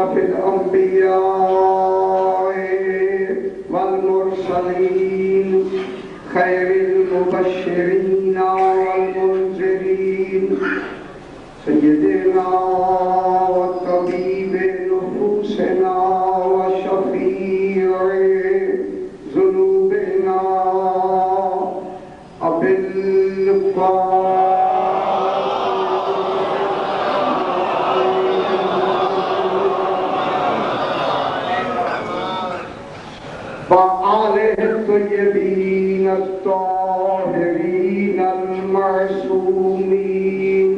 أشرف الأنبياء والمرسلين خير المبشرين والمنذرين سيدنا وطبيب نفوسنا وشفيع ذنوبنا أبي وآله الطيبين الطاهرين المعصومين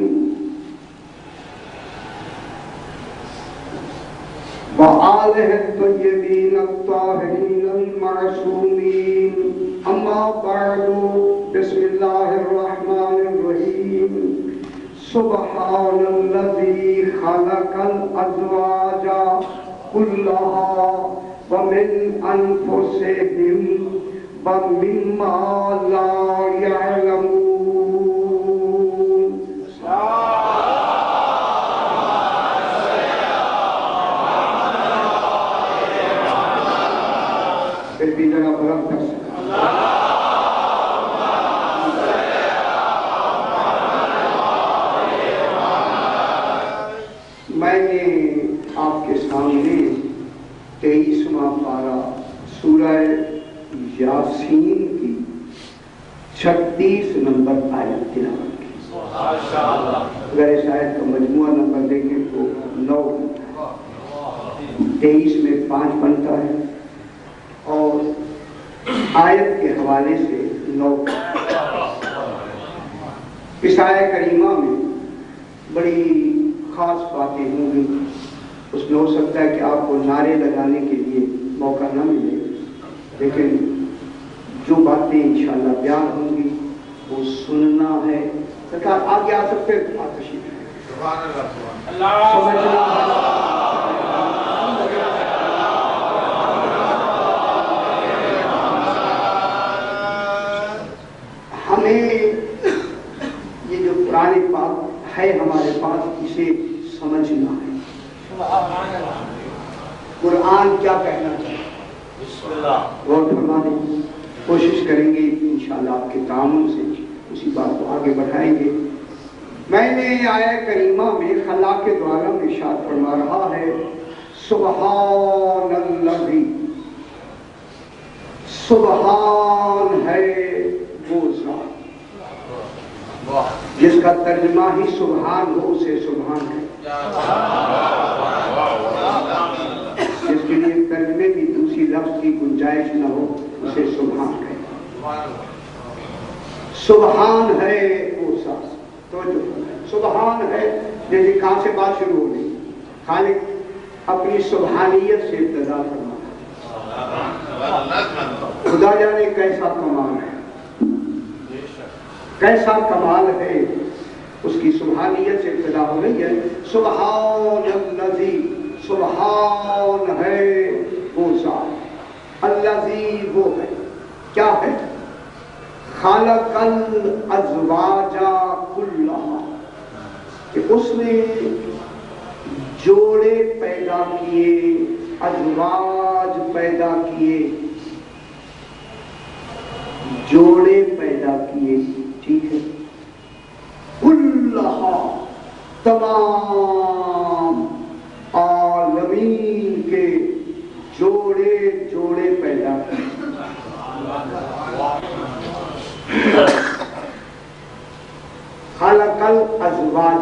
وآله الطيبين الطاهرين المعصومين أما بعد بسم الله الرحمن الرحيم سبحان الذي خلق الأزواج كلها ومن أنفسهم ومما لا يعلمون پھر بھی ذرا بلند کر سکتے میں نے آپ کے سامنے 23واں پارہ سورہ یاسین کی 36 نمبر آیت تلاوت کی. اگر اس آیت کا مجموعہ نمبر دیکھیں تو 9 23 میں 5 بنتا ہے اور آیت کے حوالے سے 9. اس آیت کریمہ میں بڑی خاص باتیں ہوں گی. اس میں ہو سکتا ہے کہ آپ کو نعرے لگانے کے لیے موقع نہ ملے، لیکن جو باتیں انشاءاللہ بیان ہوں گی وہ سننا ہے. سرکار آگے آ سکتے ہیں؟ تشریف سمجھنا ہمیں یہ جو قرآن پاک ہے ہمارے پاس اسے سمجھنا ہے. قرآن کیا کہنا چاہیے غور فرمانے کی کوشش کریں گے انشاءاللہ. آپ کے تعاون سے اسی بات کو آگے بڑھائیں گے. میں نے آیت کریمہ میں خلاق کے دوارا میں ارشاد فرما رہا ہے سبحان الذی، سبحان ہے وہ ذات جس کا ترجمہ ہی سبحان ہو اسے سبحان ہے. جس کے لیے ترجمے کی دوسری لفظ کی گنجائش نہ ہو اسے سبحان ہے. سبحان ہے وہ ذات. تو جو سبحان ہے جیسے کہاں سے بات شروع ہو گئی؟ خالق اپنی سبحانیت سے ابتدا فرما. خدا جانے کیسا کمال ہے، کیسا کمال ہے. اس کی سبحانیت سے ابتدا ہو رہی ہے. سبحان الذی، سبحان ہے وہ ذات. الذی وہ ہے، کیا ہے؟ خالق الازواج کلھا، کہ اس نے جوڑے پیدا کیے، ازواج پیدا کیے، جوڑے پیدا کیے. ٹھیک ہے. کلھا تمام عالمین کے جوڑے جوڑے پیدا کیے. خلق الازواج،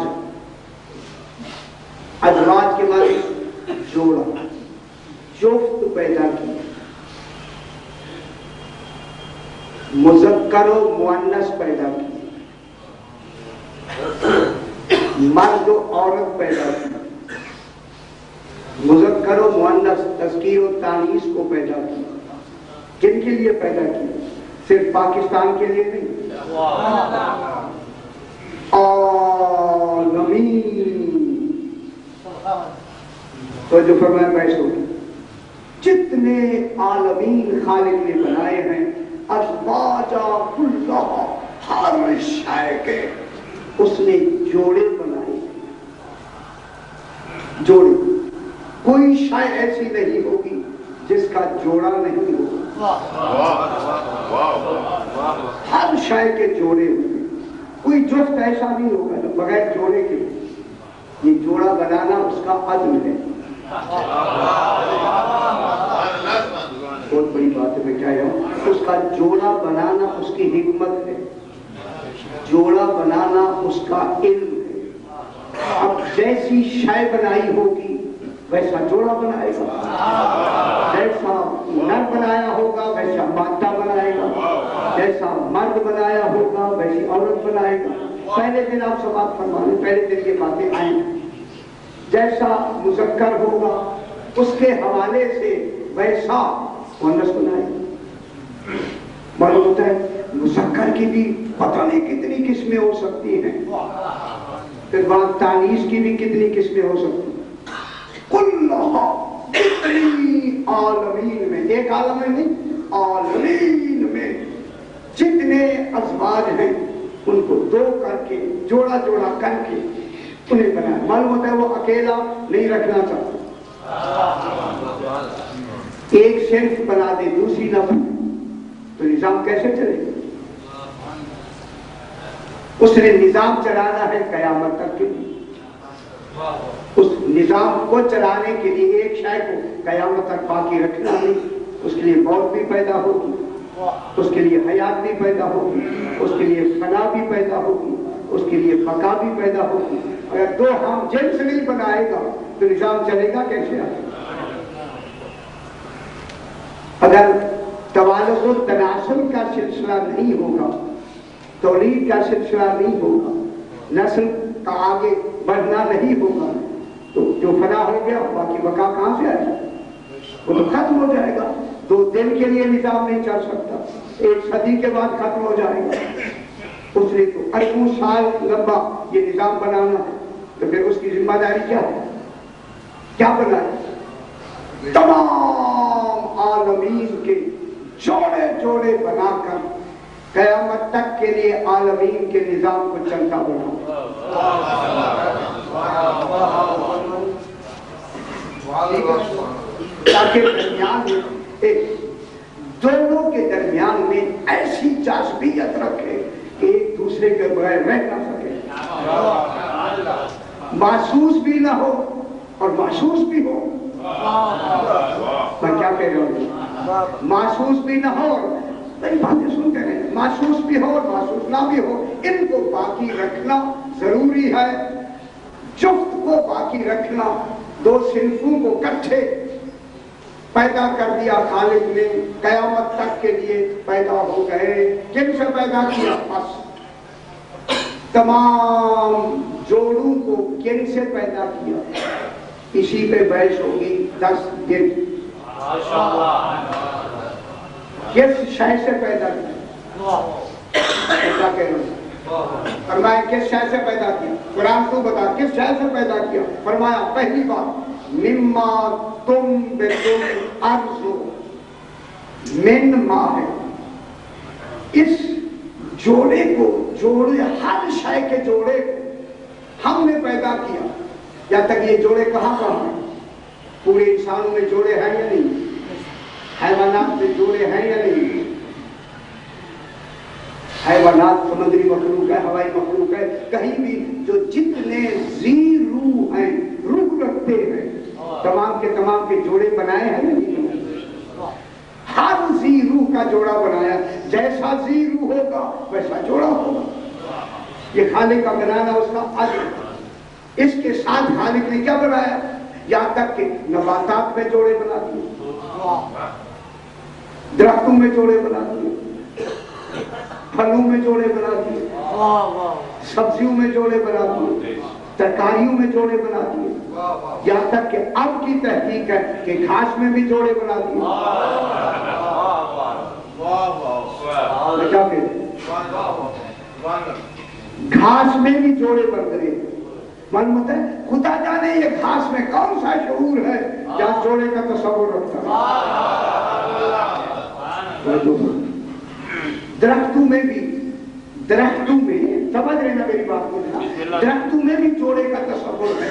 ازواج کے معنی جوڑا، جفت پیدا کیے. مذکر و مؤنث پیدا کیے، مرد و عورت پیدا کی. مذکر و مؤنث تذکیر و تانیث کو پیدا کی. کن کے لیے پیدا کی؟ صرف پاکستان کے لیے نہیں، عالمین. تو جو فرمایا پیسوں کی جتنے عالمین خالق نے بنائے ہیں، ازواجا کلھا، ہر شے کے اس نے جوڑے بنائے. جوڑے کوئی شے ایسی نہیں ہوگی جس کا جوڑا نہیں ہوگا، ہر شے کے جوڑے ہوگے، کوئی جفت ایسا نہیں ہوگا بغیر جوڑے کے، یہ جوڑا بنانا اس کا عزم ہے۔ بہت بڑی بات ہے، میں کیا کہوں، اس کا جوڑا بنانا اس کی حکمت ہے، جوڑا بنانا اس کا علم ہے۔ اب جیسی شے بنائی ہوگی ویسا جوڑا بنائے گا، جیسا نر بنایا ہوگا ویسا مادہ بنائے گا، جیسا مرد بنایا ہوگا ویسی عورت بنائے گا۔ پہلے دن آپ سماعت فرما لیں، پہلے دن یہ باتیں آئیں، جیسا مذکر ہوگا اس کے حوالے سے ویسا مؤنث بنائے گا۔ معلوم ہوتا ہے مذکر کی بھی پتہ نہیں کتنی قسمیں ہو سکتی ہیں، پھر بات تانیث کی بھی کتنی قسمیں ہو سکتی ہیں۔ کلھا، اتنی عالمین میں، ایک عالم میں نہیں، عالمین میں جتنے ازواج ہیں ان کو دو کر کے جوڑا جوڑا کر کے انہیں بنایا۔ معلوم ہوتا ہے وہ اکیلا نہیں رکھنا چاہتا، ایک صنف بنا دے دوسری نہ بنے تو نظام کیسے چلے گا؟ اس نے نظام چلانا ہے قیامت تک کے لیے، اس نظام کو چلانے کے لیے ایک شے کو قیامت تک باقی رکھنا نہیں، اس کے لیے موت بھی پیدا ہوگی، اس کے لیے حیات بھی پیدا ہوگی، اس کے لیے فنا بھی پیدا ہوگی، اس کے لیے بقا بھی پیدا ہوگی۔ اگر دو ہم جنس نہیں بنائے گا تو نظام چلے گا کیسے؟ اگر توالد و تناسل کا سلسلہ نہیں ہوگا، تولید کا سلسلہ نہیں ہوگا، نسل کا آگے بڑھنا نہیں ہوگا تو جو فنا ہو گیا باقی بقا کہاں سے آئے گا؟ وہ تو ختم ہو جائے گا۔ 2 دن کے لیے نظام نہیں چل سکتا، 1 صدی کے بعد ختم ہو جائے گا۔ اس نے تو اربوں سال لمبا یہ نظام بنانا ہے، تو پھر اس کی ذمہ داری کیا ہے؟ کیا بنائے؟ تمام عالمین کے جوڑے جوڑے بنا کر قیامت تک کے لیے عالمین کے نظام کو چلتا بنا، تاکہ درمیان میں دونوں کے درمیان میں ایسی جاذبیت رکھے کہ ایک دوسرے کے بغیر رہ نہ سکے، محسوس بھی نہ ہو اور محسوس بھی ہو۔ میں کیا کہہ رہا ہوں؟ محسوس بھی نہ ہو، میری باتیں سنتے رہے، محسوس بھی ہو اور محسوس نہ بھی ہو، ان کو باقی رکھنا ضروری ہے۔ جفت کو باقی رکھنا، 2 صنفوں کو کٹھے پیدا کر دیا خالق نے، قیامت تک کے لیے پیدا ہو گئے۔ کن سے پیدا کیا؟ بس تمام جوڑوں کو کن سے پیدا کیا؟ اسی پہ بحث ہوگی 10 دن۔ کس شے سے پیدا کیا؟ ایسا کہہ رہا ہوں، فرمایا کس شے سے پیدا کیا؟ قرآن تو بتا کس شے سے پیدا کیا؟ فرمایا پہلی بات مما تنبت الارض من ماء، اس جوڑے کو، جوڑے ہر شے کے جوڑے کو ہم نے پیدا کیا۔ یا تک یہ جوڑے کہاں ہیں؟ پورے انسانوں میں جوڑے ہیں یا نہیں؟ حیوانات میں جوڑے ہیں یا نہیں؟ حیوانات سمندری مخلوق ہے، ہوائی مخلوق ہے، کہیں بھی جو جتنے ذی روح ہیں، روح رکھتے ہیں، تمام کے جوڑے بنائے ہیں یا نہیں؟ ہر ذی روح کا جوڑا بنایا، جیسا ذی روح ہوگا ویسا جوڑا ہوگا۔ یہ خالق کا بنانا اس کا عدل۔ اس کے ساتھ خالق نے کیا بنایا؟ یہاں تک کہ نباتات میں جوڑے بنا دیے، درختوں میں جوڑے بنا دیے، پھلوں میں جوڑے بنا دیے، سبزیوں میں جوڑے بنا دیے، ترکاریوں میں جوڑے بنا دیے، یہاں تک کہ اب کی تحقیق ہے کہ گھاس میں بھی جوڑے بنا دیے۔ میں کیا کہہ رہا ہوں؟ گھاس میں بھی جوڑے بن گئے۔ معلوم ہے خدا جانے یہ گھاس میں کون سا شعور ہے جہاں جوڑے کا تصور رکھتا ہے۔ درختوں میں بھی، درختوں میں سمجھ رہے نا میری بات کو؟ درختوں میں بھی جوڑے کا تصور ہے،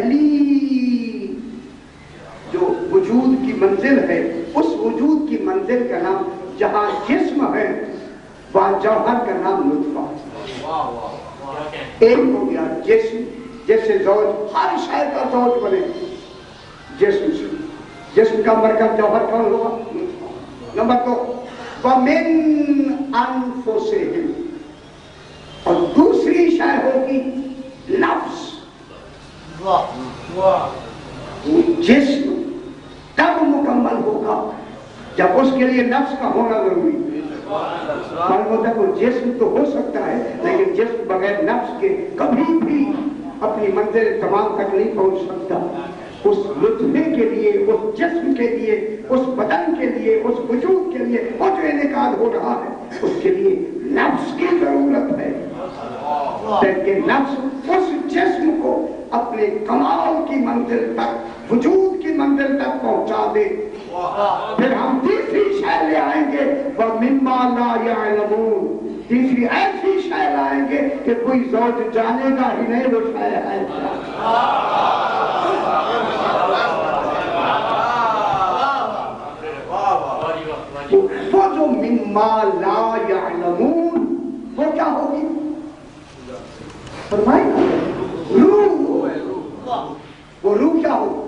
پہلی جو وجود کی منزل ہے، اس وجود کی منزل کا نام جہاں جسم ہے وہاں جوہر کا نام نطفہ۔ ایک ہو گیا جسم، جیسے زوج ہر شے کا زوج بنے جسم سے، جسم کا مرکز جوہر کون ہوگا؟ نمبر 2 وَمِنْ أَنفُسِهِمْ، اور دوسری شے ہوگی نفس۔ جسم کب مکمل ہوگا؟ جب اس کے لیے نفس کا ہونا ضروری ہے۔ معلوم ہوتا ہے کہ جسم تو ہو سکتا ہے لیکن جسم بغیر نفس کے کبھی بھی اپنی منزل تمام تک نہیں پہنچ سکتا۔ اس لطفے کے لیے، اس جسم کے لیے، اس بدن کے لیے، اس وجود کے لیے وہ جو انعقاد ہو رہا ہے اس کے لیے نفس کی ضرورت ہے، تاکہ نفس اس جسم کو اپنے کمال کی منزل تک، وجود کی منزل تک پہنچا دے۔ پھر ہم تیسری شے لے آئیں گے وَمِمَّا لَا يَعْلَمُونَ، تیسری ایسی شے لائیں گے کہ کوئی زوج جانے گا ہی نہیں وہ شے ہے۔ وہ جو مِمَّا لَا يَعْلَمُونَ وہ کیا ہوگی؟ فرمائیں روح۔ وہ روح کیا ہوگی؟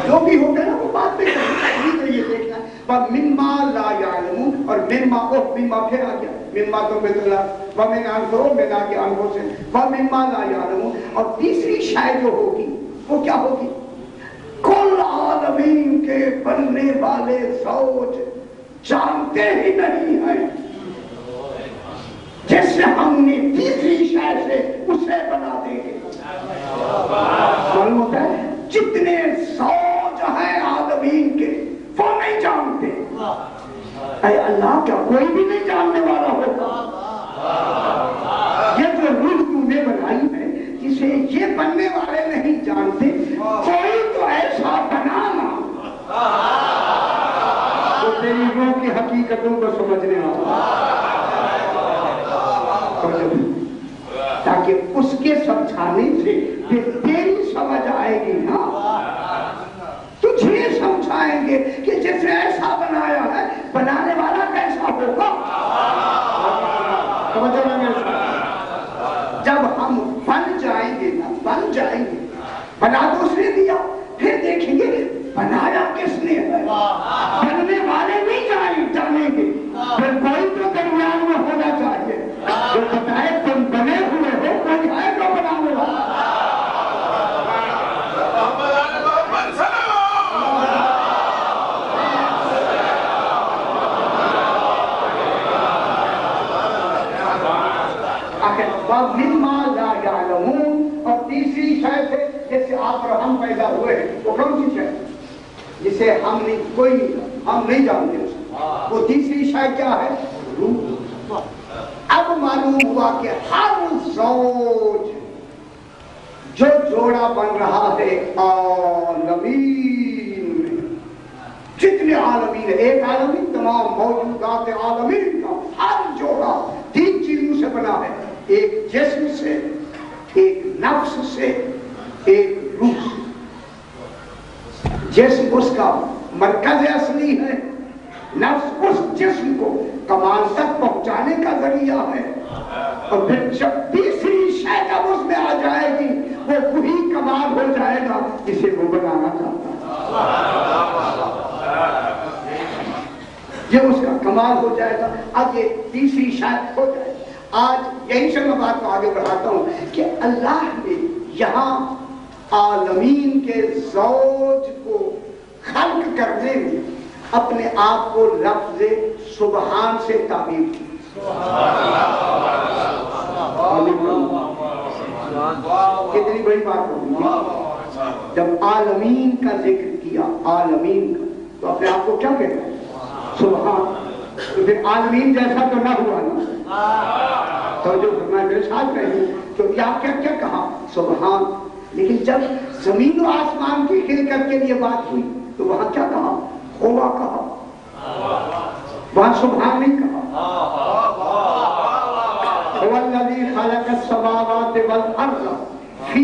جو بھی ہوگا نا وہ بات پہ کریں، یہ دیکھنا وَمِمَّا لَا يَعْلَمُونَ، اور مما پھر آ گیا، مما تو مثلا وَمِنْ أَنفُسِهِمْ میں آ گیا أَنفُسِهِمْ وَمِمَّا لَا يَعْلَمُونَ۔ اور تیسری شے جو ہوگی وہ کیا ہوگی؟ کل عالمین کے بننے والے زوج جانتے ہی نہیں ہیں، جس سے ہم نے تیسری شے سے اسے بنا دیں گے۔ معلوم ہوتا ہے جتنے زوج ہیں عالمین کے وہ نہیں جانتے۔ اے اللہ، کیا کوئی بھی نہیں جاننے والا ہوگا؟ یہ جو روح تم نے بنائی ہے جسے یہ بننے والے نہیں جانتے، کوئی تو ایسا بنانا تو تیری روح کی حقیقتوں کو سمجھنے والا، تاکہ اس کے سمجھانے سے تیری سمجھ آئے گی نا، تجھے سمجھائیں گے کہ جس نے ایسا بنایا ہے بنانے والا کیسا ہوگا۔ جب ہم بن جائیں گے نا، بن جائیں گے، بنا تو اس نے دیا، پھر دیکھیں گے بنایا کس نے ہے۔ بننے والے نہیں جانیں گے، پھر کوئی تو درمیان میں ہونا چاہیے جو بتائے تم بنے ہوئے ہو، کوئی ہے جو بنانے والا۔ وَمِمَّا لَا يَعْلَمُونَ، اور تیسری شے سے جیسے آپ اور ہم پیدا ہوئے ہیں، وہ کون سی شے جسے ہم نہیں جانتے؟ وہ تیسری شے کیا ہے؟ روح۔ اب معلوم ہوا کہ ہر زوج جو جوڑا بن رہا ہے عالمین میں، جتنے عالمین ہیں، ایک عالمین تمام موجودات عالمین کا ہر جوڑا 3 چیزوں سے بنا ہے، ایک جسم سے، ایک نفس سے، ایک روح سے۔ جسم اس کا مرکز اصلی ہے، نفس اس جسم کو کمال تک پہنچانے کا ذریعہ ہے، اور پھر جب تیسری شے جب اس میں آ جائے گی وہ وہی کمال ہو جائے گا جسے وہ بنانا چاہتا ہے، یہ اس کا کمال ہو جائے گا۔ اب یہ تیسری شے ہو جائے گی۔ آج یہیں سے میں بات کو آگے بڑھاتا ہوں کہ اللہ نے یہاں عالمین کے زوج کو خلق کرنے میں اپنے آپ کو لفظ سبحان سے تعبیر کی۔ کتنی بڑی بات ہوگی جب عالمین کا ذکر کیا، عالمین کا، تو اپنے آپ کو کیا کہتا ہے؟ سبحان۔ تو پھر عالمین جیسا تو نہ ہوا نا، تو جو فرمایا میرے ساتھ رہے تو آپ کیا کہا؟ سبحان۔ لیکن جب زمین و آسمان کی خلقت کے لیے بات ہوئی تو وہاں کیا کہا؟ ہوا کہا، وہاں سبحان نہیں کہا۔ هو الذی خلق السماوات والارض فی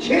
6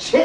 6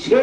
6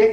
1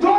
2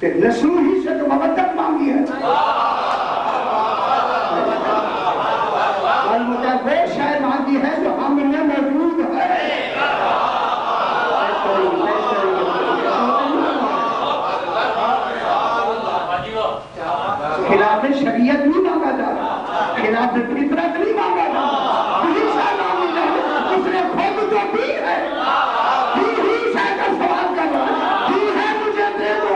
پھر نسلوں ہی سے تو مودت مانگی ہے. وہ شاید مانگی ہے جو ہم میں موجود ہے. خلاف شریعت نہیں مانگا جا رہا, خلاف فطرت نہیں مانگا جا رہا. وہی شاید مانگی ہے اس نے خود جو دی ہے, ہی شاید کا سوال کر رہا ہے, دی ہے مجھے دے دو.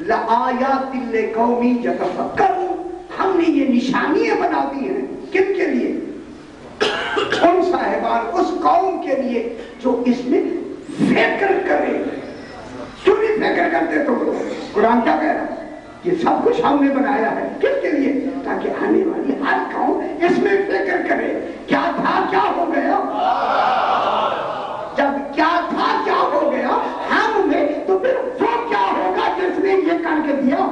لآیات لقوم یتفکرون, ہم نے یہ نشانیاں بنا دی ہیں. کن کے لیے؟ ان صاحبان, اس قوم کے لیے جو اس میں فکر کرے. کیوں نہیں فکر کرتے تو قرآن کیا کہہ رہا ہے؟ یہ سب کچھ ہم نے بنایا ہے. کس کے لیے؟ تاکہ آنے والی ہر قوم اس میں فکر کرے. کیا تھا کیا ہو گیا, جب کیا تھا کیا ہو گیا ہم میں, تو پھر وہ کیا ہوگا جس نے یہ کر کے دیا.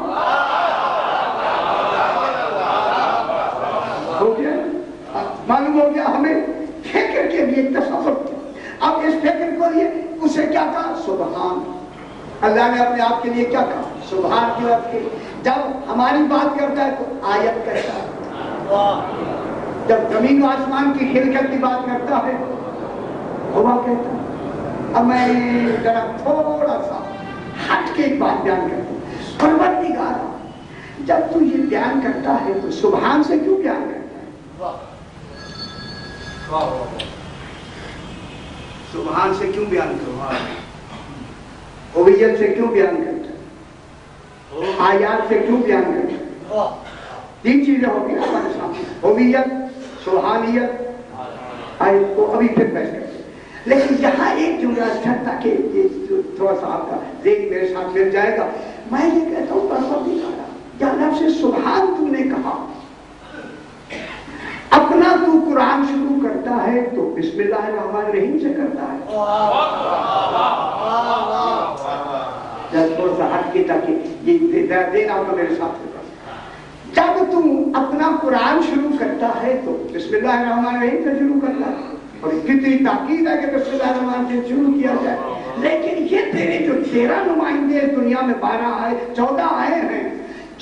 ہو گیا, معلوم ہو گیا ہمیں فکر کے لیے تصور. اب اس فکر کو لیے اسے کیا کہا؟ سبحان. اللہ نے اپنے آپ کے لیے کیا کہا؟ سبحان کی لفظ کے. جب ہماری بات کرتا ہے تو آیت کہتا ہے. جب زمین و آسمان کی خلقت کی بات کرتا ہے ہوا کہتا ہے. اب میں ذرا تھوڑا سا ہٹ کے ایک بات بیان کرتا ہوں. پروردگار جب تو یہ بیان کرتا ہے تو سبحان سے کیوں بیان کرتا ہے؟ سبحان سے کیوں بیان کرتا ہے؟ ہویت سے کیوں بیان کرتا ہے؟ آیات سے کیوں بیان کرتا ہے؟ تین چیزیں ہوگی ہمارے سامنے, ہویت, سبحانیت, آیت کو ابھی پھر پیش کرتے ہیں. لیکن یہاں ایک جملہ تھا تاکہ یہ تھوڑا سا آپ کا ذہن میرے ساتھ مل جائے گا. میں یہ کہتا ہوں پروردگار یا لفظ سبحان تم نے کہا, اپنا تو قرآن شروع کرتا ہے تو بسم اللہ الرحمن الرحیم سے کرتا ہے. تھوڑا سا ہٹ کے تاکہ یہ دین آپ کا میرے ساتھ ہوگا. جب تم اپنا قرآن شروع کرتا ہے تو بسم اللہ الرحمن الرحیم سے شروع کرتا ہے. اور کتنی تاکید ہے کہ بسم اللہ الرحمن الرحیم سے شروع کیا جائے. لیکن یہ تیرے جو 13 نمائندے دنیا میں 12 آئے 14 آئے ہیں,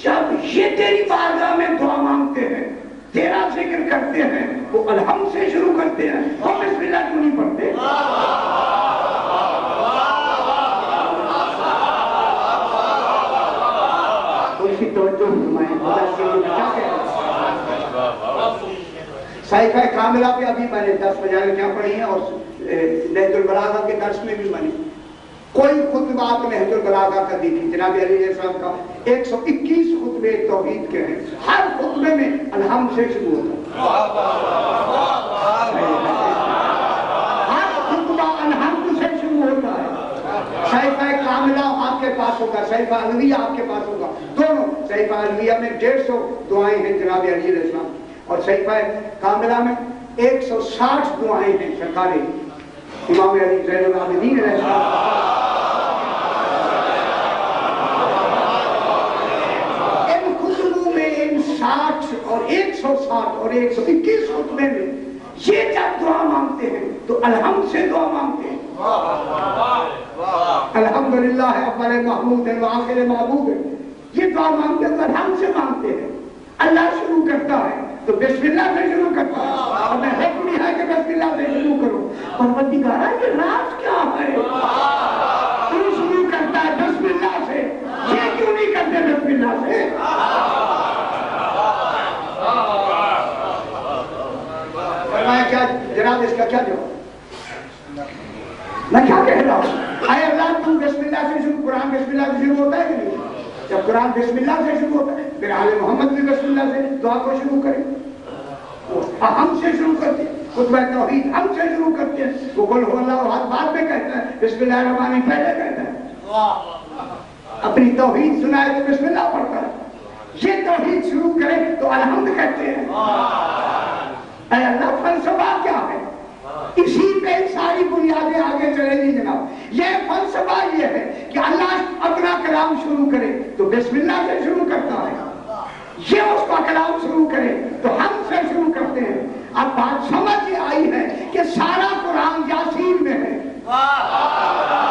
جب یہ تیری بارگاہ میں دعا مانگتے ہیں, تیرا ذکر کرتے ہیں, وہ الحمد سے شروع کرتے ہیں, وہ بسم اللہ کیوں نہیں پڑھتے؟ اس کی توجہ فرمائیں. کیا کہہ رہے ہیں صحیفہ کاملہ پہ ابھی میں نے 10 بجائے کیا پڑھی ہیں, اور نہج البلاغہ کے درس میں بھی میں نے کوئی خطبات نہج البلاغہ کا دیکھی. جناب علی علیہ السلام کا 121 خطبے توحید کے ہیں, ہر خطبے میں الحمد سے شروع ہوتا ہے. ہر خطبہ الحمد سے شروع ہوتا ہے. صحیفہ کاملہ آپ کے پاس ہوگا, صحیفہ علویہ آپ کے پاس ہوگا, دونوں. صحیفہ علویہ میں 150 دعائیں ہیں جناب علی علیہ السلام, اور صحیفہ کاملہ میں 160 دعائیں ہیں سرکار امام علی زین العابدین علیہ السلام. ان خطبوں میں ان 60 اور 160 اور 121 خطبے میں یہ جب دعا مانگتے ہیں تو الحمد سے دعا مانگتے ہیں. الحمدللہ اول محمود و آخر معبود, یہ دعا مانگتے ہیں تو الحمد سے مانگتے ہیں. اللہ شروع کرتا ہے تو بسم اللہ سے شروع کرتا ہے, اور میں حکم نہیں ہے کہ بسم اللہ سے شروع کرو. پروردگارا یہ راز کیا ہے؟ تو شروع کرتا ہے بسم اللہ سے, یہ کیوں نہیں کرتے بسم اللہ سے؟ میں کیا جناب اس کا کیا جواب, میں کیا کہہ رہا ہوں؟ اے اللہ تم بسم اللہ سے شروع, قرآن بسم اللہ سے شروع ہوتا ہے کہ نہیں؟ جب قرآن بسم اللہ سے شروع ہوتا ہے پھر آل محمد بھی بسم اللہ سے دعا کو شروع کریں. ہم سے شروع کرتے ہیں, خطبہ توحید ہم سے شروع کرتے ہیں. وہ قل هو اللہ احد بعد میں کہتا ہے, بسم اللہ الرحمن الرحیم پہلے کہتا ہے. اپنی توحید سنائے تو بسم اللہ پڑھتا ہے. یہ توحید شروع کرے تو الحمد کہتے ہیں. اے اللہ فلسفہ کیا ہے؟ اسی پہ ساری بنیادیں آگے چلیں گی جناب۔ یہ فلسفہ یہ ہے کہ اللہ اپنا کلام شروع کرے تو بسم اللہ سے شروع کرتا ہے، یہ اس کا کلام شروع کرے تو ہم سے شروع کرتے ہیں۔ اب بات سمجھ آئی ہے کہ سارا قرآن یاسین میں ہے،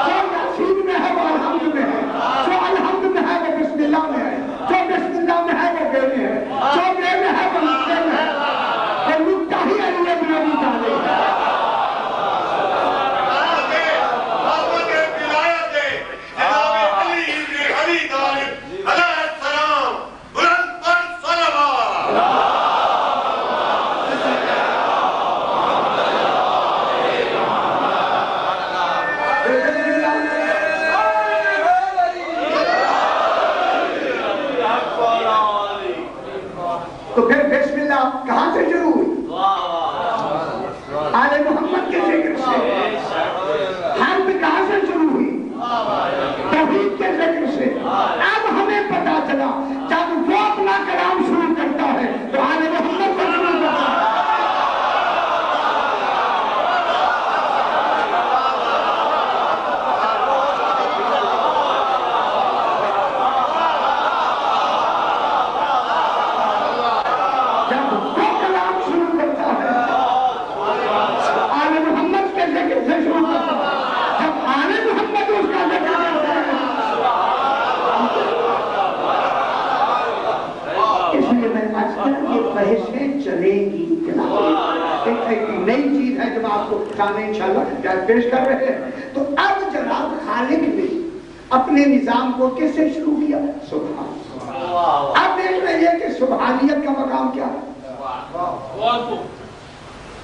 جو یاسین میں ہے وہ الحمد میں ہے، جو الحمد میں ہے وہ بسم اللہ میں ہے، جو بسم اللہ میں ہے وہ بے میں ہے، جو بے میں ہے وہ نقطے میں ہے، اور نقطہ ہی علی ابن ابی طالب ہے۔ تو پھر بسم اللہ کہاں سے شروع ہوئی؟ آل محمد کے ذکر سے۔ حرب کہاں سے شروع ہوئی؟ توحید کے ذکر سے۔ اب ہمیں پتا چلا جب وہ اپنا کلام شروع کرتا ہے تو آل محمد سے شروع کرتا ہے۔ بحثیں چلیں گی جناب، ایک نئی چیز ہے جب آپ کو سامنے انشاءاللہ پیش کر رہے ہیں۔ تو اب جناب خالق نے اپنے نظام کو کس سے شروع کیا؟ سبحان۔ اب دیکھ رہے ہیں کہ سبحانیت کا مقام کیا ہے،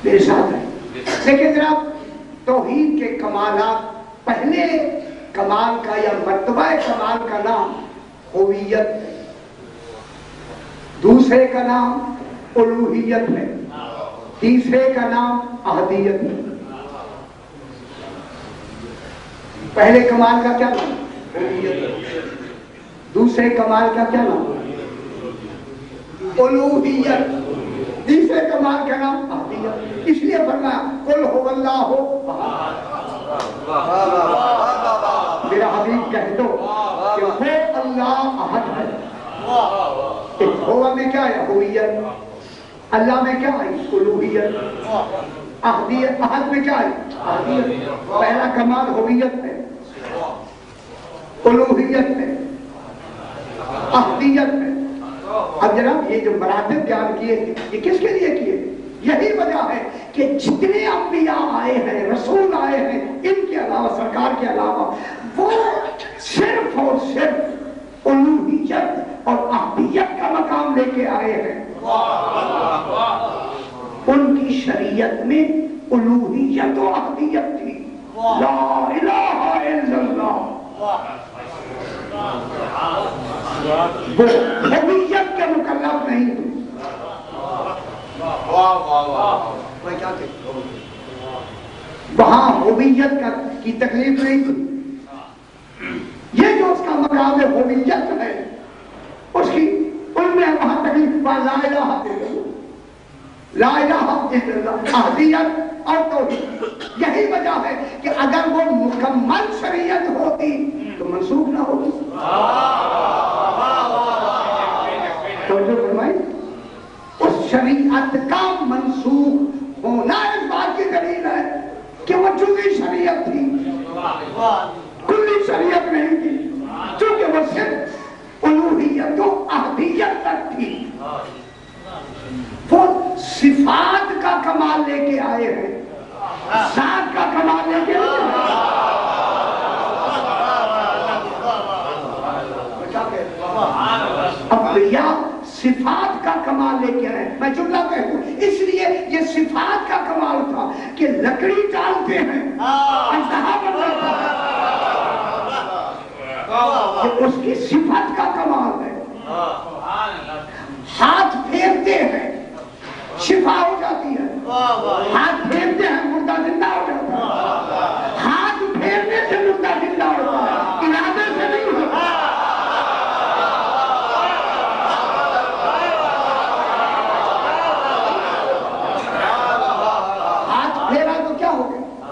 میرے ساتھ ہے۔ لیکن جناب توحید کے کمالات، پہلے کمال کا یا مرتبہ کمال کا نام ہویت ہے، دوسرے کا نام الوہیت ہے، تیسرے کا نام احدیت ہے۔ پہلے کمال کا کیا نام؟ الوہیت۔ دوسرے کمال کا کیا نام؟ الوہیت۔ تیسرے کمال کا نام احدیت۔ اس لیے فرمایا قل هو اللہ احد۔ میرا حبیب کہہ دو کہ وہ اللہ احد ہے۔ ہوا میں کیا ہے؟ ہویت۔ اللہ میں کیا ہے؟ الوہیت۔ احدیت، احد میں کیا ہے؟ احدیت۔ پہلا کمال ہویت ہے، الوہیت ہے، احدیت ہے۔ اب جناب یہ جو مراتب بیان کیے یہ کس کے لیے کیے؟ یہی وجہ ہے کہ جتنے انبیاء آئے ہیں، رسول آئے ہیں، ان کے علاوہ، سرکار کے علاوہ، وہ صرف اور صرف الوہیت اور احدیت کا مقام لے کے آئے ہیں۔ ان کی شریعت میں الوہیت و احدیت تھی، لا الہ الا اللہ۔ وہ ہویت کے مکلف نہیں تھے۔ وہاں ہویت کی تکلیف نہیں تھی۔ یہ جو اس کا مقام ہویت ہے، اس کی ان میں وہاں تکلیف لا الہ الا اللہ، لا الہ الا اللہ، احدیت اور توحید۔ یہی وجہ ہے کہ اگر وہ مکمل شریعت ہوتی تو منسوخ نہ ہوتی۔ توجہ فرمائی، اس شریعت کا منسوخ ہونا اس بات کی دلیل ہے کہ وہ جزئی شریعت تھی، کلی شریعت نہیں تھی، چونکہ وہ صرف الوہیت و احدیت تک تھی۔ وہ صفات کا کمال لے کے آئے ہیں، ذات کا کمال لے کے آئے ہیں۔ انبیاء صفات کا کمال لے کے آئے۔ میں جملہ کہوں، اس لیے یہ صفات کا کمال تھا کہ لکڑی ڈالتے ہیں، اژدہا بنتا ہے، یہ اس کی صفت کا کمال ہے۔ ہاتھ پھیرتے ہیں، شفا ہو جاتی ہے، ہاتھ پھیرتے ہیں، مردہ زندہ ہو جاتا ہے۔ ہاتھ پھیرنے سے مردہ زندہ ہوتا ہے، ارادے سے نہیں ہوتا۔ ہاتھ پھیرا تو کیا ہو گیا؟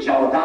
14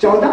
14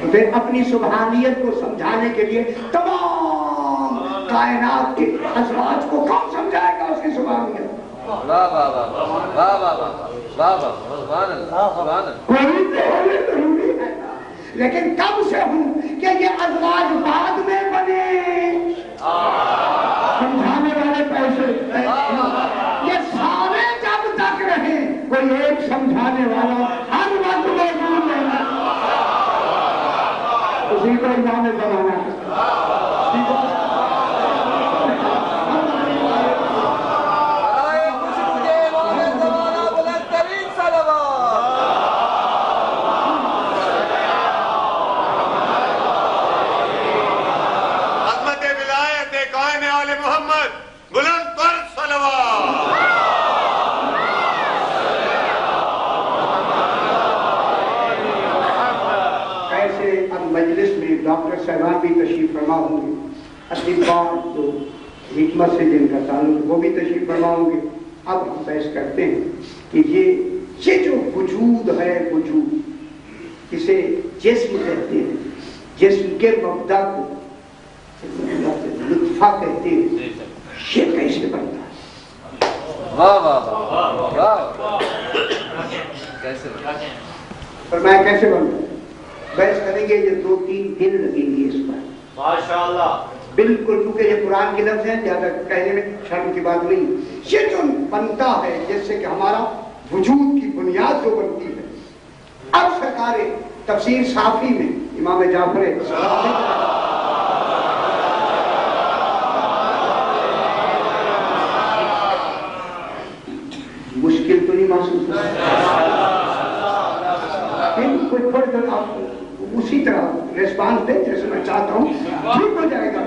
تو پھر اپنی سبحانیت کو سمجھانے کے لیے تمام کائنات کے ازواج کو کون سمجھائے گا اس کی سبحانیت؟ ضروری ہے، لیکن کب سے ہوں کہ یہ ازواج بعد میں بنے، سمجھانے والے پیسے یہ سارے جب تک رہے کوئی ایک سمجھانے والا ہر وقت موجود رہنا، اسی کو امام زمانہ ہے۔ ڈاکٹر صاحبان بھی تشریف فرما ہوں گے، اطباء جو حکمت سے جن کا تعلق وہ بھی تشریف فرما ہوں گے۔ اب ہم بحث کرتے ہیں کہ یہ جو وجود ہے، وجود اسے جسم کہتے ہیں، جسم کے مبدا کو لطفہ کہتے ہیں، یہ کیسے بنتا ہے؟ فرمایا کیسے بنتا ہے؟ بحث کریں گے، یہ 2-3 دن لگیں گے اس پر ماشاءاللہ، بالکل، کیونکہ یہ قرآن کے لفظ ہیں، زیادہ کہنے میں شرم کی بات نہیں۔ یہ جو بنتا ہے جس سے کہ ہمارا وجود کی بنیاد جو بنتی ہے، اب سرکار تفسیر صافی میں امام جعفر مشکل تو نہیں محسوس بالکل، تھوڑی دیر آپ اسی طرح ریسپانس دیں جیسے میں چاہتا ہوں، ٹھیک ہو جائے گا۔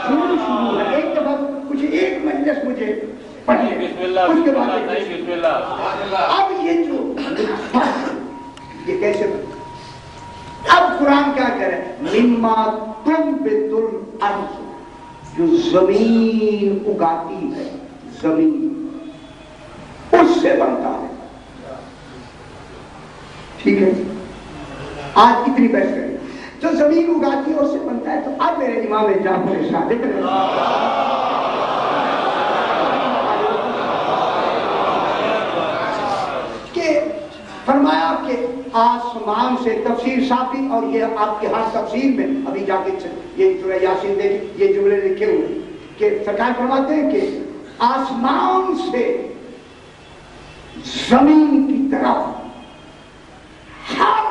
شروع ہے، ایک دفعہ کچھ ایک مجلس مجھے پڑھیے، اس کے بعد اب یہ جو یہ کیسے اب قرآن کیا کہہ رہے ہیں؟ مما تنبت الارض، جو زمین اگاتی ہے، زمین اس سے بنتا ہے، ٹھیک ہے؟ آج کتنی بحث کریں، جو زمین اگاتی ہے اس سے بنتا ہے۔ تو اب میرے امام جعفر صادق کہ فرمایا کہ آسمان سے، تفسیر صافی اور یہ آپ کے ہر تفسیر میں ابھی جا کے یہ سورہ یاسین دیکھیں، یہ جملے لکھے ہوئے کہ سرکار فرماتے ہیں کہ آسمان سے زمین کی طرف ہر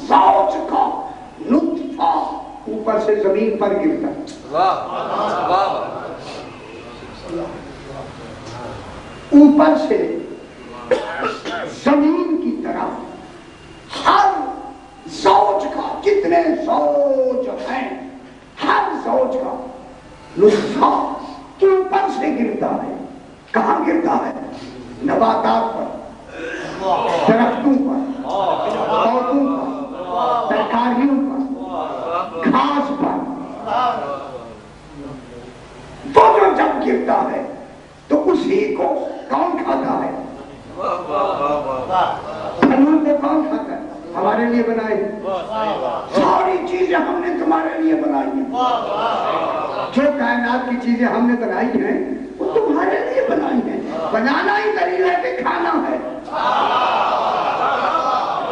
زوج کا نطفہ اوپر سے زمین پر گرتا ہے، اوپر سے زمین کی طرف ہر زوج کا، جتنے زوج ہیں ہر زوج کا نطفہ اوپر سے گرتا ہے۔ کہاں گرتا ہے؟ نباتات پر، درختوں پر، پودوں پر، ترکاریوں پر، گھاس پر۔ وہ جو جب گرتا ہے تو اسی کو کون کھاتا ہے؟ پھلوں کو کون کھاتا ہے؟ ہمارے لیے بنائے ساری چیزیں ہم نے تمہارے لیے بنائی ہیں، جو کائنات کی چیزیں ہم نے بنائی ہیں وہ تمہارے لیے بنائی ہیں۔ بنانا ہی دلیل ہے کہ کھانا ہے،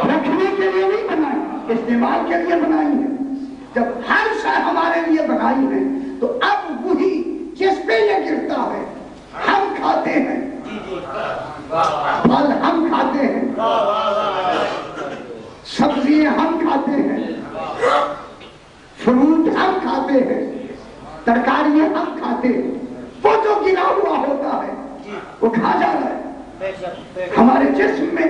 رکھنے کے لیے نہیں بنائی، استعمال کے لیے بنائی ہے۔ جب ہر شے ہمارے لیے بنائی ہے تو اب وہی جس پہ یہ گرتا ہے ہم کھاتے ہیں، پھل ہم کھاتے ہیں، سبزیاں ہم کھاتے ہیں، فروٹ ہم کھاتے ہیں، ترکاریاں ہم کھاتے ہیں۔ وہ جو گرا ہوا ہوتا ہے وہ کھا جا رہا ہے ہمارے جسم میں،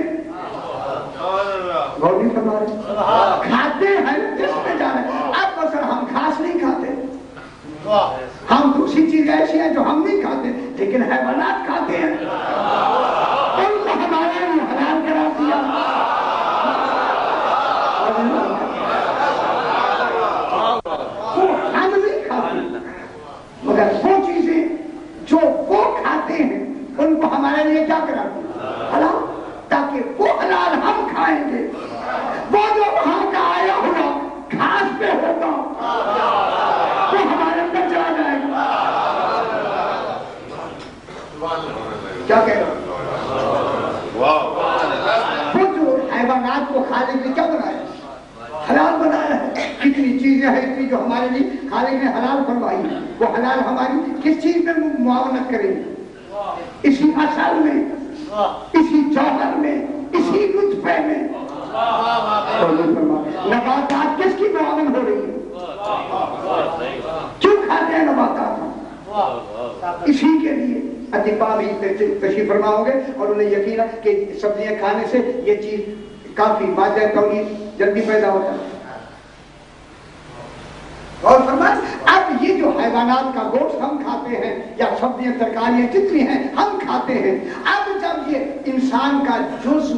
غور نہیں فرما رہے، کھاتے ہیں جسم میں جا رہے ہیں۔ اب مثلا ہم گھاس نہیں کھاتے، ہم دوسری چیز ایسی ہیں جو ہم نہیں کھاتے لیکن حیوانات کھاتے ہیں، ان کو ہمارے لیے حلال کرا دیا۔ ہم نہیں کھاتے مگر وہ چیزیں جو وہ کھاتے ہیں ان کو ہمارے لیے کیا کرا دیا؟ حلال، تاکہ وہ حیوانات کو خالق نے کیا بنایا؟ حلال بنایا ہے. کتنی چیزیں ہیں اتنی جو ہمارے لیے خالق نے حلال فرمائی. وہ حلال ہماری کس چیز میں معاونت کریں گے؟ اسی اصل میں, اسی جوہر میں, اسی نطفے میں. نباتات کس کی معاون ہو رہی ہے؟ کیوں کھاتے ہیں نباتات؟ اسی کے لیے. اطباء بھی تشریف فرما ہوں گے اور انہیں یقین ہے کہ سبزیاں کھانے سے یہ چیز کافی مادہ تولید جلدی پیدا ہوتا ہے. اور فرمائیں اب یہ جو حیوانات کا گوشت ہم کھاتے ہیں یا سبزیاں ترکاریاں جتنی ہیں ہم کھاتے ہیں, اب جب یہ انسان کا جزو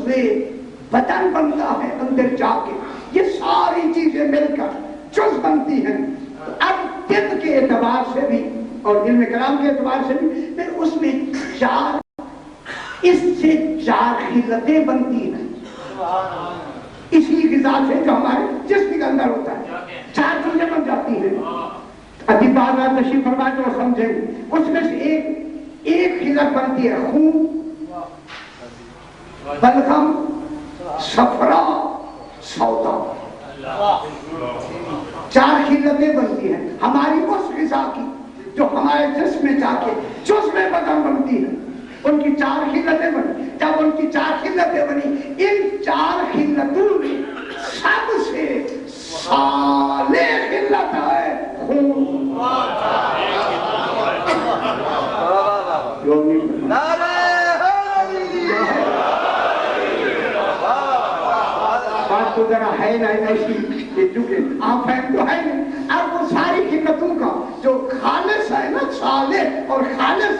بدن بنتا ہے اندر جا کے, یہ ساری چیزیں مل کر جز بنتی ہیں. اب طب کے اعتبار سے بھی اور علم کلام کے اعتبار سے بھی پھر اس میں اس سے 4 خلتیں بنتی ہیں. اسی غذا سے جو ہمارے جسم کے اندر ہوتا ہے 4 چیزیں بن جاتی ہیں. ابھی بعد میں تشریف فرمائے تو سمجھیں گے. اس میں سے ایک خلت بنتی ہے خون, بلغم, صفرا, سودا. 4 خلتیں بنتی ہیں ہماری اس غذا کی جو ہمارے جسم میں جا کے جسم میں بدن بنتی ہے. ان کی 4 خلتیں بنی. جب ان کی 4 خلتیں بنی, ان 4 خلتوں میں سب سے صالح خلت ہے خون. بات تو ذرا ہے نا ایسی چونکہ آپ فہم تو ہے نہیں. اب وہ ساری خلتوں کا جو خالص ہے نا, صالح اور خالص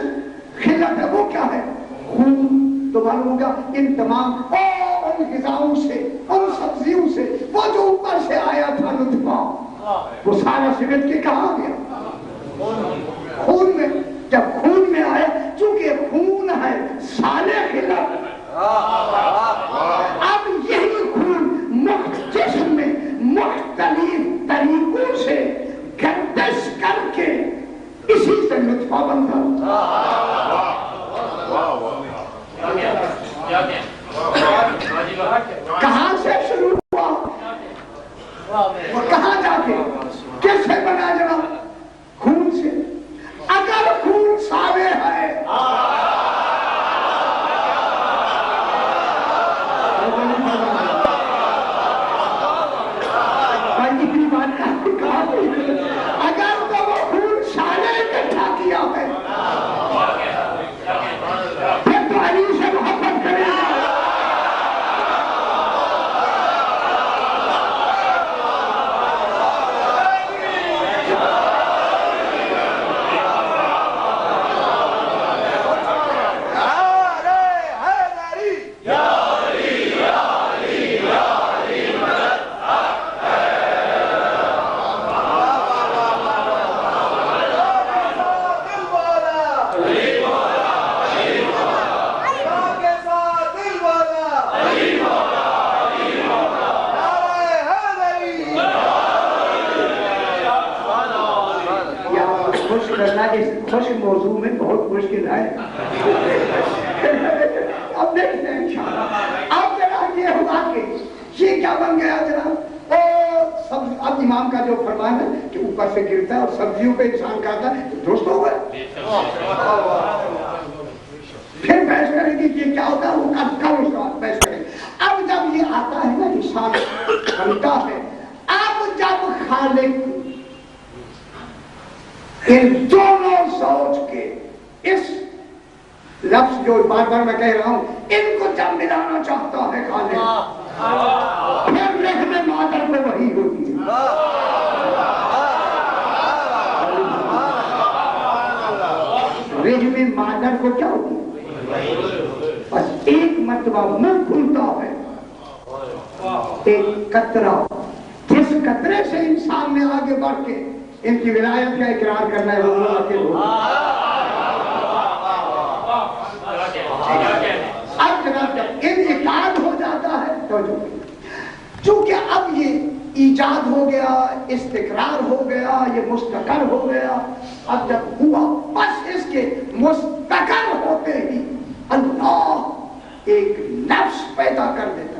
خلت ہے, وہ کیا ہے؟ خون. تو معلوم ہوگا ان تمام ان غذاؤں سے, ان سبزیوں سے, وہ جو اوپر سے آیا تھا نطفہ, وہ سارا سمٹ کے کہاں گیا؟ خون میں. جب خون میں آیا, چونکہ خون ہے صالح خلت, اب یہی خون جسم میں مختلف طریقوں سے گردش کر کے اسی سے نطفہ بنتا. کہاں سے شروع ہوا اور کہاں جا کے کس سے بنا جناب؟ خون سے. اگر خون صالح ہے اگر تو وہ خون صالح اکٹھا کیا ہے پھر تو علی سے محبت کرے گا. خوش موضوع میں بہت مشکل ہے. اب دیکھتے ہیں انشاءاللہ. اب جناب یہ ہوا کہ یہ کیا بن گیا جناب؟ اب امام کا جو فرمان ہے کہ اوپر سے گرتا ہے اور سبزیوں پہ انسان کھاتا ہے, درست ہو گئے. پھر بحث کریں گے کہ کیا ہوتا ہے, وہ کل اس کا بحث کریں گے. اب جب یہ آتا ہے نا انسان بنتا ہے, اب جب خالق ان دونوں سوچ کے اس لفظ جو بار بار میں کہہ رہا ہوں, ان کو جب ملانا چاہتا ہے خالق, پھر رحم مادر کو وحی ہوتی ہے. رحم مادر کو کیا ہوتی ہے؟ بس ایک مرتبہ منہ کھلتا ہے, ایک قطرہ, جس قطرے سے انسان نے آگے بڑھ کے ان کی ولایت کا اقرار کرنا ہے. اب جناب جب انعقاد ہو جاتا ہے تو چونکہ اب یہ ایجاد ہو گیا, استقرار ہو گیا, یہ مستقر ہو گیا. اب جب ہوا بس اس کے مستقر ہوتے ہی اللہ ایک نفس پیدا کر دیتا.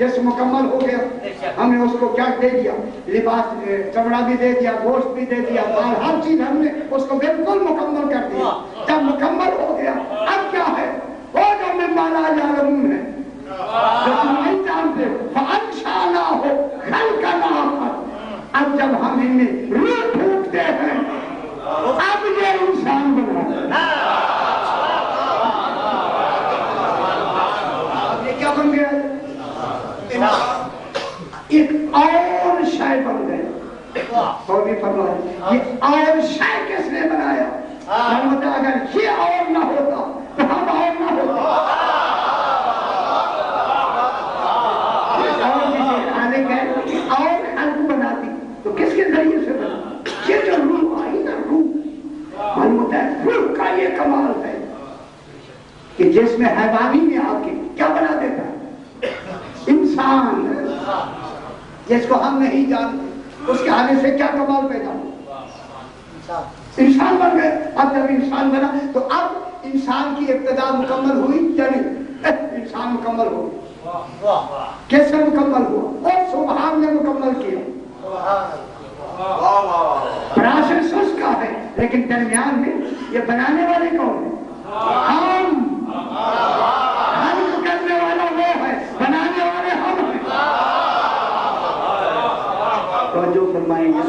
جسم مکمل ہو گیا، ہم نے اس کو کیا دے دیا؟ لباس، چمڑا بھی دے دیا، گوشت بھی دے دیا، مال، ہر چیز ہم نے اس کو بالکل مکمل کر دیا۔ جب مکمل ہو گیا اب کیا ہے؟ وہ جو میں مالا یعلمون ہے جو تم نہیں جانتے، فَأَنشَأْنَاهُ خَلْقًا آخَرَ، اب جب ہم ان میں روح پھونکتے ہیں اب یہ انسان بنا ہے۔ یہ کیا بن گیا؟ ایک اور شے بن گیا۔ اور بھی فرمایا یہ اور شے کس نے بنایا؟ اگر یہ اور نہ ہوتا تو ہم اور نہ ہوتا۔ اور خلق بنا دی تو کس کے ذریعے سے بنا؟ یہ جو روح آئی نا، روح معلوم ہے، روح کا یہ کمال ہے کہ جس میں حیوانی میں آ کے کیا بنا دیتا ہے؟ انسان، جس کو ہم نہیں جانتے، اس کے آنے سے کیا کمال پیدا ہو؟ انسان بن گئے۔ اب جب انسان بنا تو اب انسان کی ابتدا مکمل ہوئی یا نہیں؟ انسان مکمل ہو گیا۔ کیسے مکمل ہوا؟ اور سبحان نے مکمل کیا۔ پراسس اس کا ہے، لیکن درمیان میں یہ بنانے والے کون ہیں؟ ہم کرنے والا وہ ہے، بنانے والے ہم ہیں۔ توجہ فرمائیں گے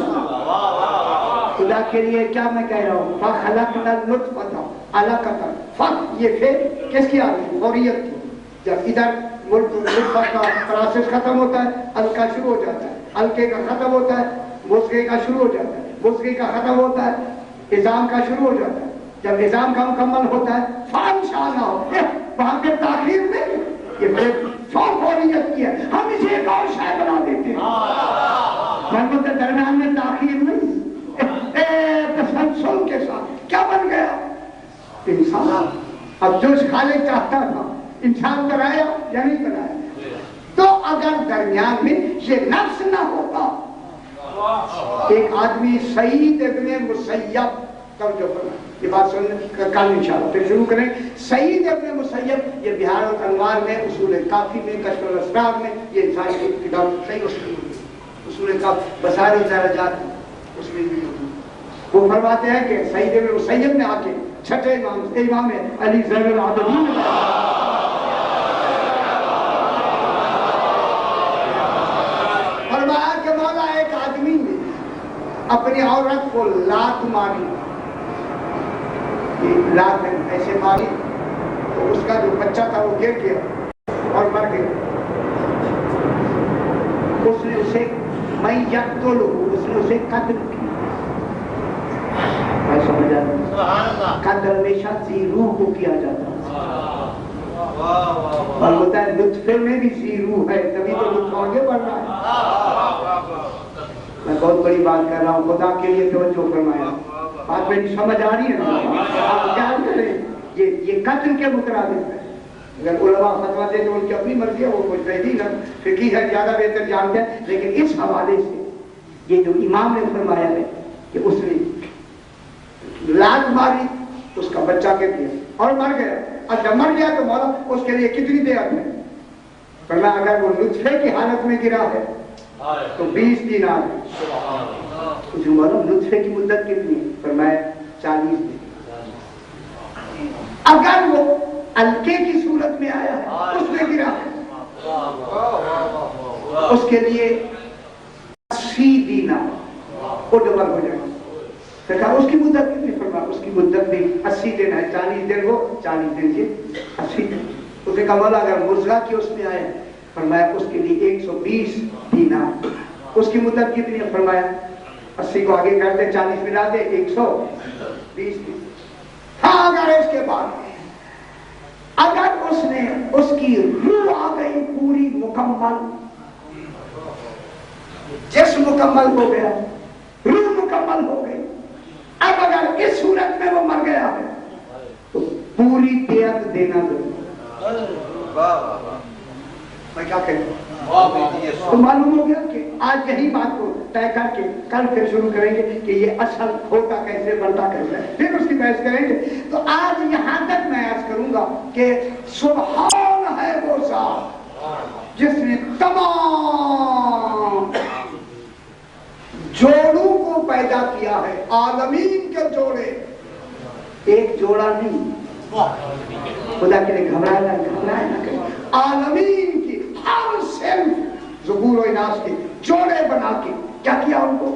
خدا کے لیے کیا میں کہہ رہا ہوں؟ فَخَلَقْنَا النُّطْفَةَ عَلَقَةً، فَخ یہ پھر کس کی آگئی؟ فوریت کی۔ جب ادھر نطفہ کا پراسس ختم ہوتا ہے، علقہ شروع ہو جاتا ہے، علقے کا ختم ہوتا ہے، مضغے کا شروع ہو جاتا ہے، مضغے کا ختم ہوتا ہے، عظام کا شروع ہو جاتا ہے۔ جب عظام کا مکمل ہوتا ہے فَانشَأْنَاهُ، وہاں پہ تاخیر نہیں، یہ پھر فوریت کی ہے، ہم اسے ایک اور شے بنا دیتے ہیں۔ محمد درمیان میں تاخیر نہیں، تسلسل کے ساتھ کیا بن گیا؟ انسان۔ اب جو خالق چاہتا تھا انسان بنایا یا نہیں بنایا؟ تو اگر درمیان میں یہ نفس نہ ہوتا، ایک آدمی سعید ابن مسیب، توجہ فرمائیں یہ بات سننے کل انشاءاللہ پھر شروع کریں۔ سعید ابن مسیب یہ بہار الانوار میں، اصول کافی میں، کشف الاسرار میں، یہ انسان کی کتاب صحیح اصول کافی، بصائر الدرجات اس میں بھی وہ فرماتے ہیں کہ سعید ابن مسیب نے آ کے چھٹے امام علی زین العابدین فرمایا کہ مولا ایک آدمی نے اپنی عورت کو لات ماری، لات ایسے ماری تو اس کا جو بچہ تھا وہ گر گیا اور مر گیا۔ اس نے اسے میں یقتلہ، اس نے اسے قتل کیا۔ سمجھ آتا قتل ہمیشہ ذی روح کو کیا جاتا اور ہوتا ہے لطفے میں بھی ذی روح ہے، تبھی تو لطف آگے بڑھ رہا ہے۔ میں بہت بڑی بات کر رہا ہوں، خدا کے لیے توجہ فرمایا، بات میری سمجھ آ رہی ہے نا؟ آپ کیا کریں، یہ قتل کے مترادف ہے۔ اگر علماء فتویٰ دے تو ان کی اپنی مرضی ہے، وہ کچھ بہترین ہے، فقی ہے، زیادہ بہتر جانتے ہیں، لیکن اس حوالے سے یہ جو امام نے فرمایا ہے کہ اس نے لات ماری، اس کا بچہ گر گیا اور مر گیا، اور جب مر گیا تو مولا اس کے لیے کتنی دیت ہے؟ فرمایا اگر وہ نطفے کی حالت میں گرا ہے تو 20 دینار ہے۔ جو مولا نطفے کی مدت کتنی ہے؟ فرمایا 40 دن۔ اگر وہ علقے کی صورت میں آیا ہے، اس میں گرا ہے، اس کے لیے 80 دینار وہ ڈبل ہو جائے گا۔ اس کی مدت کتنی؟ فرمایا اس کی مدت بھی 80 دن ہے، 40 دن وہ 40 دن سے 80 دن۔ اس نے کہا مولا اگر مضغہ کی اس میں آئے، فرمایا اس کے لیے 120 دینار۔ اس کی مدت کتنی ہے؟ فرمایا 80 کو آگے کرتے 40 ملا دے 120 دن۔ ہاں اگر اس کے بعد اگر اس نے اس کی روح آ گئی پوری مکمل، جسم مکمل ہو گیا، روح مکمل ہو گئی، اب اگر اس صورت میں وہ مر گیا ہے تو پوری دیت دینا ضروری۔ میں کیا کہوں؟ تو معلوم ہو گیا کہ آج یہی بات کو طے کر کے کل پھر شروع کریں گے کہ یہ اصل ہوتا کیسے، بنتا کیسے، پھر اس کی بحث کریں گے۔ تو آج یہاں تک میں عرض کروں گا کہ سبحان ہے وہ ذات جس نے تمام جوڑوں کو پیدا کیا ہے، عالمین کے جوڑے، ایک جوڑا نہیں، خدا کے لیے گھبرانا کریں، عالمین کی ہر صنف ذکور و اناث کے جوڑے بنا کے کیا کیا ان کو؟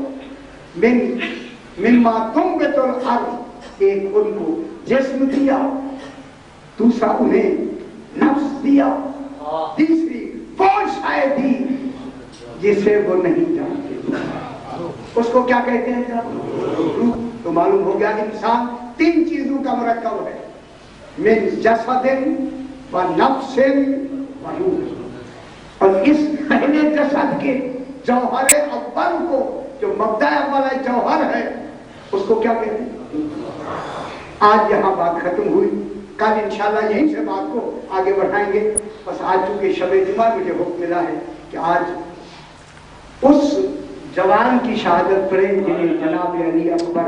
مما تنبت الارض، ایک ان کو جسم دیا، دوسرا انہیں نفس دیا، تیسری وہ شے دی جسے وہ نہیں جانتے، اس کو کیا کہتے ہیں؟ روح۔ تو معلوم ہو گیا انسان تین چیزوں کا مرکب ہے، من جسد و نفس و روح۔ اور اس پہلے جسد کے جوہر اول کو، جو مبدأ اول جوہر ہے، اس کو کیا کہتے ہیں؟ آج یہاں بات ختم ہوئی، کل انشاءاللہ یہیں سے بات کو آگے بڑھائیں گے۔ بس آج چونکہ شب جمعہ مجھے حکم ملا ہے کہ آج اس جوان کی شہادت پڑھیں جنہیں جناب علی اکبر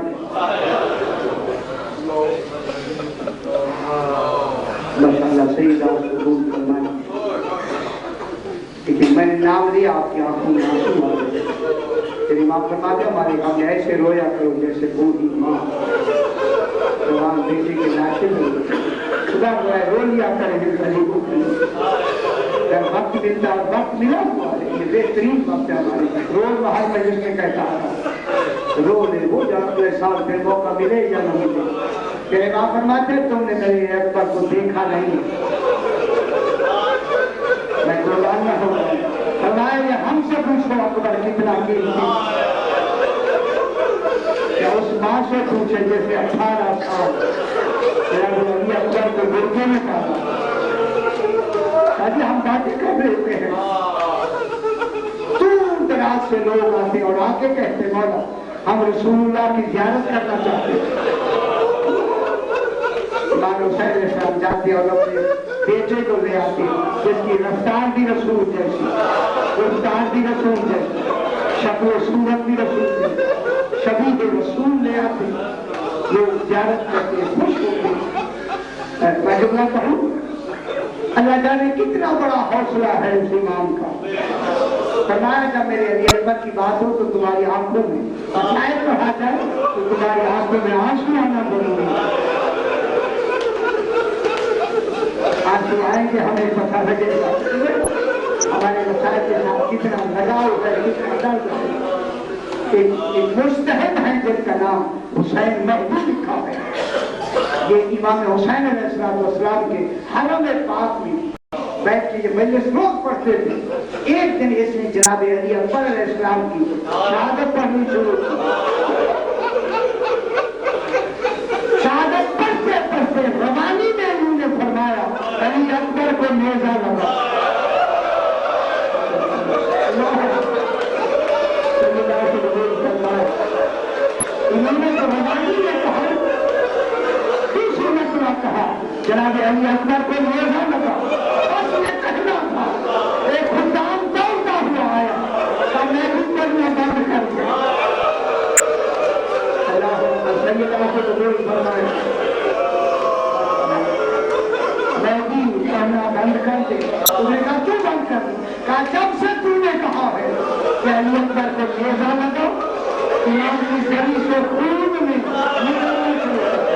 ماشاءاللہ صحیح ذات قبول فرمائے، لیکن میں نے نام لیا آپ کی آنکھوں میں آنسو آ گئے، تیری ماں فرما دے ہمارے غم ایسے رویا کرو جیسے کوئی ماں جوان بیٹے کے ناشے میں خدا رو لیا کرے غریبوں کے جب وقت ملتا ہے، وقت ملا ہوا ہے، یہ بہترین وقت ہے ہمارے، روز باہر مجلس میں کہتا ہے رو لے وہ جب اگلے سال پھر موقع ملے یا نہ ملے۔ میرے ماں فرماتے تم نے میرے اکبر کو دیکھا نہیں، میں قربان نہ ہوں، فرمایا یہ ہم سے پوچھو اکبر کتنا قیمتی، کیا اس ماں سے پوچھے جیسے 18 سال میرا نبی اکبر کو گرگے میں کہا تاکہ ہم باتیں کر رہے ہیں، دور دراز سے لوگ آتے اور آ کے کہتے مولا ہم رسول اللہ کی زیارت کرنا چاہتے ہیں۔ امام حسین علیہ السلام جاتے اور اپنے بیٹے کو لے آتے جس کی رفتار بھی رسول جیسی، رفتار بھی رسول جیسی، شکل و صورت بھی رسول جیسی، شبیہ رسول لے آتے، لوگ زیارت کرتے خوش ہوتے۔ میں جملہ کہوں، اللہ جانے کتنا بڑا حوصلہ ہے اس امام کا۔ فرمایا جب میرے علی اکبر کی بات ہو تو تمہاری آنکھوں میں، اور شاید کہا جائے تو تمہاری آنکھوں میں آنسو آنا ضروری ہے۔ آنسو آئیں گے ہمیں پتہ لگے گا ہمارے مسائل کے ساتھ کتنا لگاؤ ہے، کتنا درد ہے۔ ایک مجتہد ہیں جن کا نام حسین مہدی لکھا ہے، یہ امام حسین علیہ السلام کے حرم پاک میں بیٹھ کے یہ مجلس روز پڑھتے تھے۔ ایک دن اس نے جناب علی اکبر علیہ السلام کی شہادت پڑھنی شروع کی، شہادت پڑھتے پڑھتے روانی میں انہوں نے فرمایا علی اکبر کو نیزہ لگا، انہوں نے تو روانی میں کہا، دوسری مرتبہ کہا جناب علی اکبر کو نیزہ لگا، بس یہ کہنا تھا۔ ایک خدام دوڑتا ہوا آیا کہ میں بھی کرنا بند کر دیا، اللہ سیدنا سے قبول فرمائے، میں بھی کہنا بند کر دے۔ انہوں نے کہا کیوں بند کر دے؟ کہا جب سے تو نے کہا ہے کہ علی اکبر کو نیزہ لگا، امام کی زری سے خون میں نکلنا شروع کر دیا۔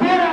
13